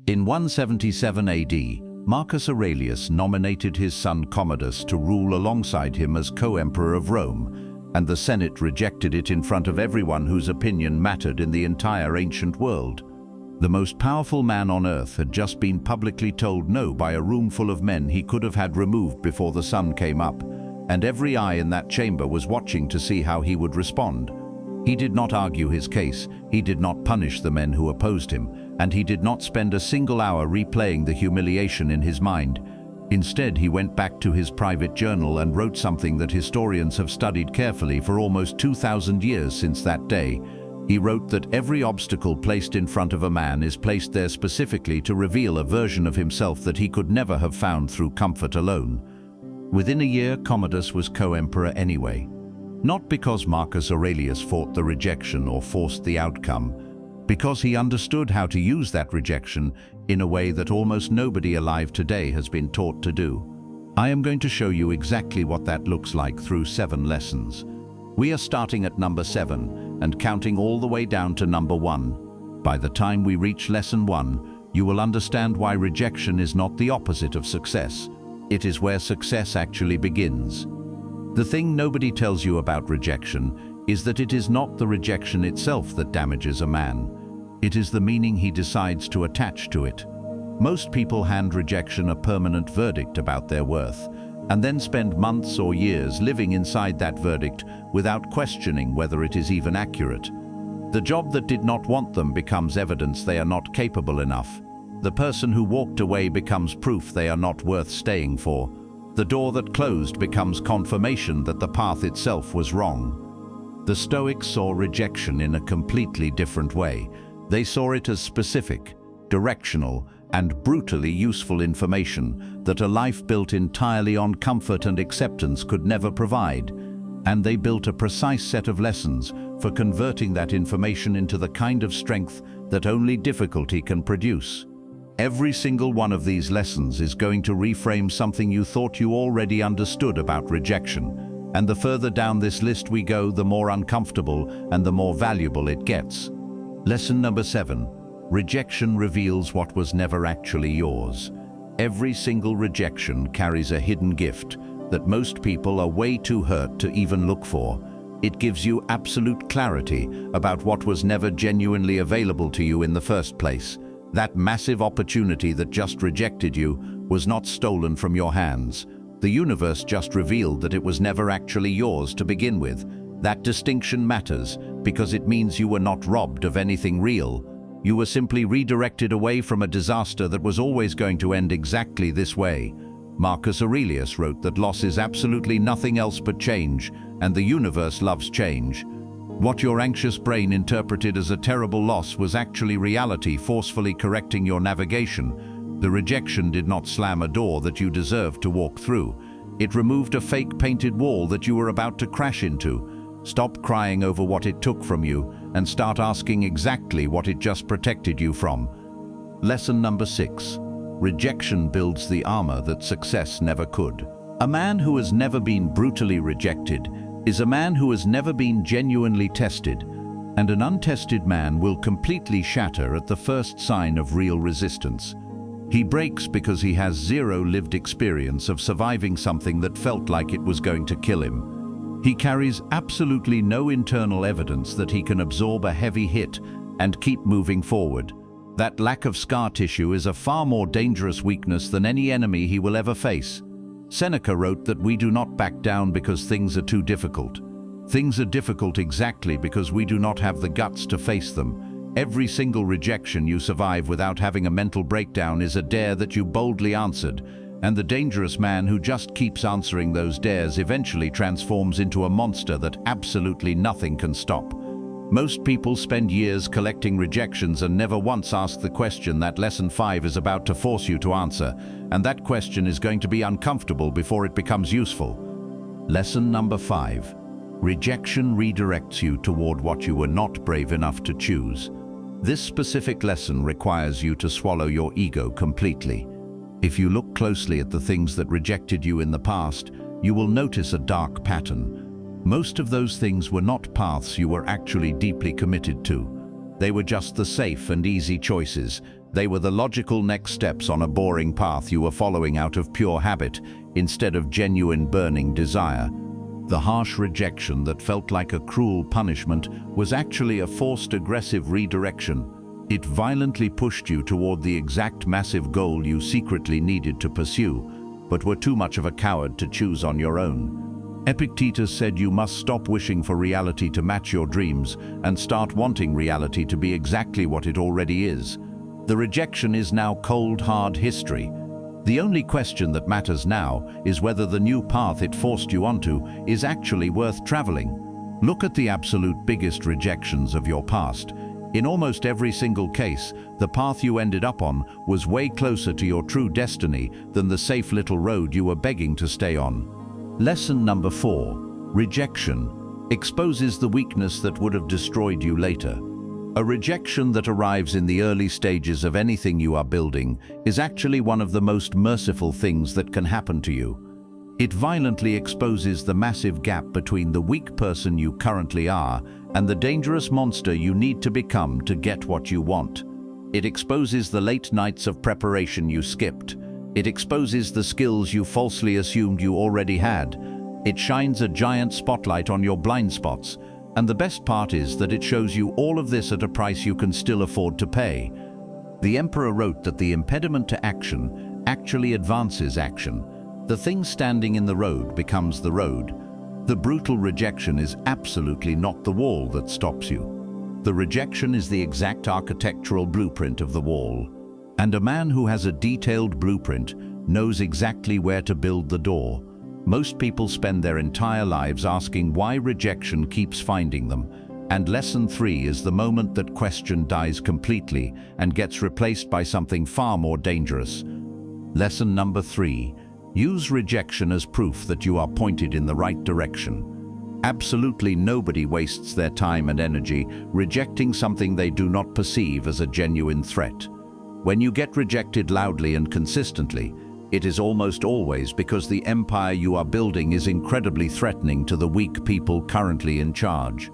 In 177 AD, Marcus Aurelius nominated his son Commodus to rule alongside him as co-emperor of Rome, and the Senate rejected it in front of everyone whose opinion mattered in the entire ancient world. The most powerful man on earth had just been publicly told no by a room full of men he could have had removed before the sun came up, and every eye in that chamber was watching to see how he would respond. He did not argue his case, he did not punish the men who opposed him, and he did not spend a single hour replaying the humiliation in his mind. Instead, he went back to his private journal and wrote something that historians have studied carefully for almost 2,000 years since that day. He wrote that every obstacle placed in front of a man is placed there specifically to reveal a version of himself that he could never have found through comfort alone. Within a year, Commodus was co-emperor anyway. Not because Marcus Aurelius fought the rejection or forced the outcome, because he understood how to use that rejection in a way that almost nobody alive today has been taught to do. I am going to show you exactly what that looks like through 7 lessons. We are starting at number 7 and counting all the way down to number 1. By the time we reach lesson 1, you will understand why rejection is not the opposite of success. It is where success actually begins. The thing nobody tells you about rejection is that it is not the rejection itself that damages a man. It is the meaning he decides to attach to it. Most people hand rejection a permanent verdict about their worth, and then spend months or years living inside that verdict without questioning whether it is even accurate. The job that did not want them becomes evidence they are not capable enough. The person who walked away becomes proof they are not worth staying for. The door that closed becomes confirmation that the path itself was wrong. The Stoics saw rejection in a completely different way. They saw it as specific, directional, and brutally useful information that a life built entirely on comfort and acceptance could never provide. And they built a precise set of lessons for converting that information into the kind of strength that only difficulty can produce. Every single one of these lessons is going to reframe something you thought you already understood about rejection. And the further down this list we go, the more uncomfortable and the more valuable it gets. Lesson number 7. Rejection reveals what was never actually yours. Every single rejection carries a hidden gift that most people are way too hurt to even look for. It gives you absolute clarity about what was never genuinely available to you in the first place. That massive opportunity that just rejected you was not stolen from your hands. The universe just revealed that it was never actually yours to begin with. That distinction matters because it means you were not robbed of anything real. You were simply redirected away from a disaster that was always going to end exactly this way. Marcus Aurelius wrote that loss is absolutely nothing else but change, and the universe loves change. What your anxious brain interpreted as a terrible loss was actually reality forcefully correcting your navigation. The rejection did not slam a door that you deserved to walk through. It removed a fake painted wall that you were about to crash into. Stop crying over what it took from you and start asking exactly what it just protected you from. Lesson number 6. Rejection builds the armor that success never could. A man who has never been brutally rejected is a man who has never been genuinely tested, and an untested man will completely shatter at the first sign of real resistance. He breaks because he has zero lived experience of surviving something that felt like it was going to kill him. He carries absolutely no internal evidence that he can absorb a heavy hit and keep moving forward. That lack of scar tissue is a far more dangerous weakness than any enemy he will ever face. Seneca wrote that we do not back down because things are too difficult. Things are difficult exactly because we do not have the guts to face them. Every single rejection you survive without having a mental breakdown is a dare that you boldly answered, and the dangerous man who just keeps answering those dares eventually transforms into a monster that absolutely nothing can stop. Most people spend years collecting rejections and never once ask the question that Lesson 5 is about to force you to answer, and that question is going to be uncomfortable before it becomes useful. Lesson number 5. Rejection redirects you toward what you were not brave enough to choose. This specific lesson requires you to swallow your ego completely. If you look closely at the things that rejected you in the past, you will notice a dark pattern. Most of those things were not paths you were actually deeply committed to. They were just the safe and easy choices. They were the logical next steps on a boring path you were following out of pure habit instead of genuine burning desire. The harsh rejection that felt like a cruel punishment was actually a forced aggressive redirection. It violently pushed you toward the exact massive goal you secretly needed to pursue, but were too much of a coward to choose on your own. Epictetus said you must stop wishing for reality to match your dreams and start wanting reality to be exactly what it already is. The rejection is now cold, hard history. The only question that matters now is whether the new path it forced you onto is actually worth traveling. Look at the absolute biggest rejections of your past. In almost every single case, the path you ended up on was way closer to your true destiny than the safe little road you were begging to stay on. Lesson number 4. Rejection exposes the weakness that would have destroyed you later. A rejection that arrives in the early stages of anything you are building is actually one of the most merciful things that can happen to you. It violently exposes the massive gap between the weak person you currently are and the dangerous monster you need to become to get what you want. It exposes the late nights of preparation you skipped. It exposes the skills you falsely assumed you already had. It shines a giant spotlight on your blind spots. And the best part is that it shows you all of this at a price you can still afford to pay. The emperor wrote that the impediment to action actually advances action. The thing standing in the road becomes the road. The brutal rejection is absolutely not the wall that stops you. The rejection is the exact architectural blueprint of the wall. And a man who has a detailed blueprint knows exactly where to build the door. Most people spend their entire lives asking why rejection keeps finding them, and lesson 3 is the moment that question dies completely and gets replaced by something far more dangerous. Lesson number 3. Use rejection as proof that you are pointed in the right direction. Absolutely nobody wastes their time and energy rejecting something they do not perceive as a genuine threat. When you get rejected loudly and consistently, it is almost always because the empire you are building is incredibly threatening to the weak people currently in charge.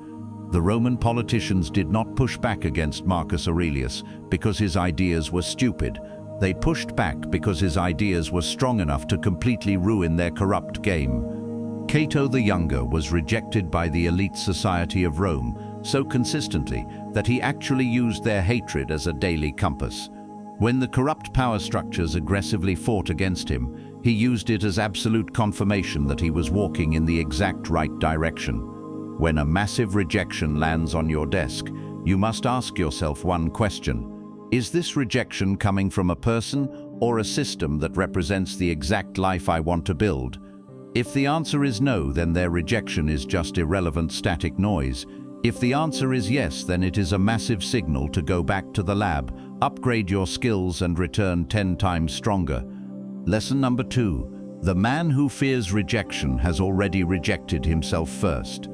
The Roman politicians did not push back against Marcus Aurelius because his ideas were stupid. They pushed back because his ideas were strong enough to completely ruin their corrupt game. Cato the Younger was rejected by the elite society of Rome so consistently that he actually used their hatred as a daily compass. When the corrupt power structures aggressively fought against him, he used it as absolute confirmation that he was walking in the exact right direction. When a massive rejection lands on your desk, you must ask yourself one question. Is this rejection coming from a person or a system that represents the exact life I want to build? If the answer is no, then their rejection is just irrelevant static noise. If the answer is yes, then it is a massive signal to go back to the lab, upgrade your skills and return 10 times stronger. Lesson number 2. The man who fears rejection has already rejected himself first.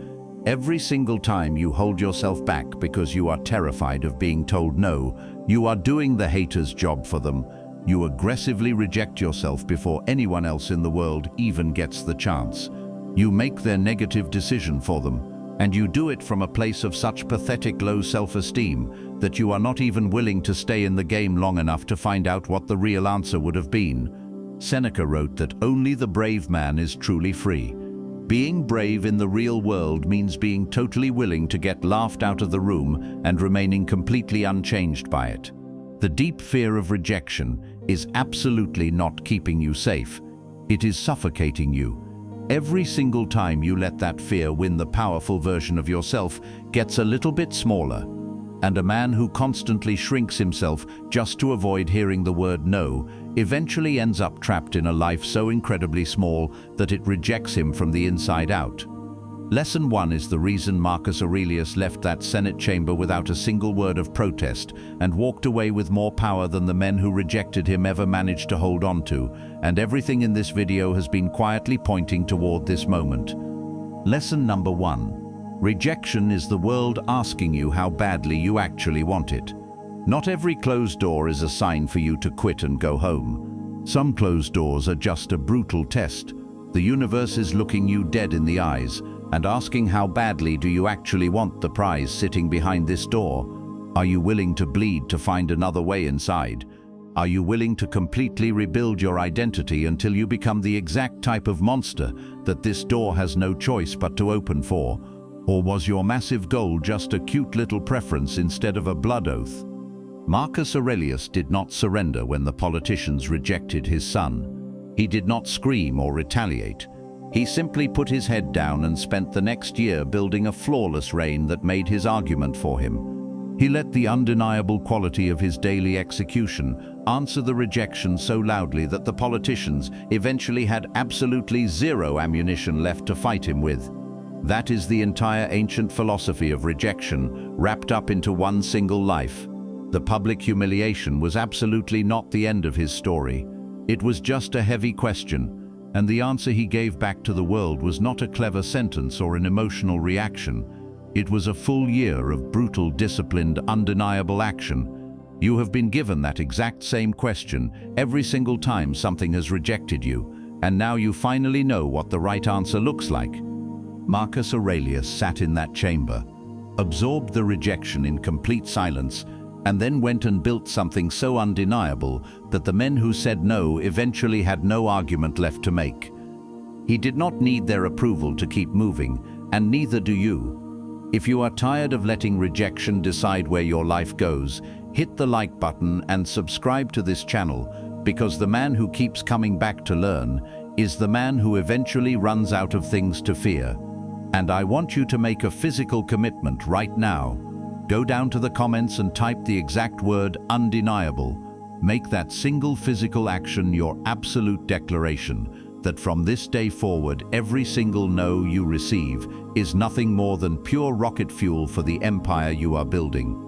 Every single time you hold yourself back because you are terrified of being told no, you are doing the hater's job for them. You aggressively reject yourself before anyone else in the world even gets the chance. You make their negative decision for them. And you do it from a place of such pathetic low self-esteem that you are not even willing to stay in the game long enough to find out what the real answer would have been. Seneca wrote that only the brave man is truly free. Being brave in the real world means being totally willing to get laughed out of the room and remaining completely unchanged by it. The deep fear of rejection is absolutely not keeping you safe. It is suffocating you. Every single time you let that fear win, the powerful version of yourself gets a little bit smaller. And a man who constantly shrinks himself just to avoid hearing the word no eventually ends up trapped in a life so incredibly small that it rejects him from the inside out. Lesson 1 is the reason Marcus Aurelius left that Senate chamber without a single word of protest and walked away with more power than the men who rejected him ever managed to hold on to, and everything in this video has been quietly pointing toward this moment. Lesson number 1. Rejection is the world asking you how badly you actually want it. Not every closed door is a sign for you to quit and go home. Some closed doors are just a brutal test. The universe is looking you dead in the eyes and asking how badly do you actually want the prize sitting behind this door. Are you willing to bleed to find another way inside? Are you willing to completely rebuild your identity until you become the exact type of monster that this door has no choice but to open for? Or was your massive goal just a cute little preference instead of a blood oath? Marcus Aurelius did not surrender when the politicians rejected his son. He did not scream or retaliate. He simply put his head down and spent the next year building a flawless reign that made his argument for him. He let the undeniable quality of his daily execution answer the rejection so loudly that the politicians eventually had absolutely zero ammunition left to fight him with. That is the entire ancient philosophy of rejection wrapped up into one single life. The public humiliation was absolutely not the end of his story. It was just a heavy question, and the answer he gave back to the world was not a clever sentence or an emotional reaction. It was a full year of brutal, disciplined, undeniable action. You have been given that exact same question every single time something has rejected you, and now you finally know what the right answer looks like. Marcus Aurelius sat in that chamber, absorbed the rejection in complete silence, and then went and built something so undeniable that the men who said no eventually had no argument left to make. He did not need their approval to keep moving, and neither do you. If you are tired of letting rejection decide where your life goes, hit the like button and subscribe to this channel, because the man who keeps coming back to learn is the man who eventually runs out of things to fear. And I want you to make a physical commitment right now. Go down to the comments and type the exact word undeniable. Make that single physical action your absolute declaration that from this day forward, every single no you receive is nothing more than pure rocket fuel for the empire you are building.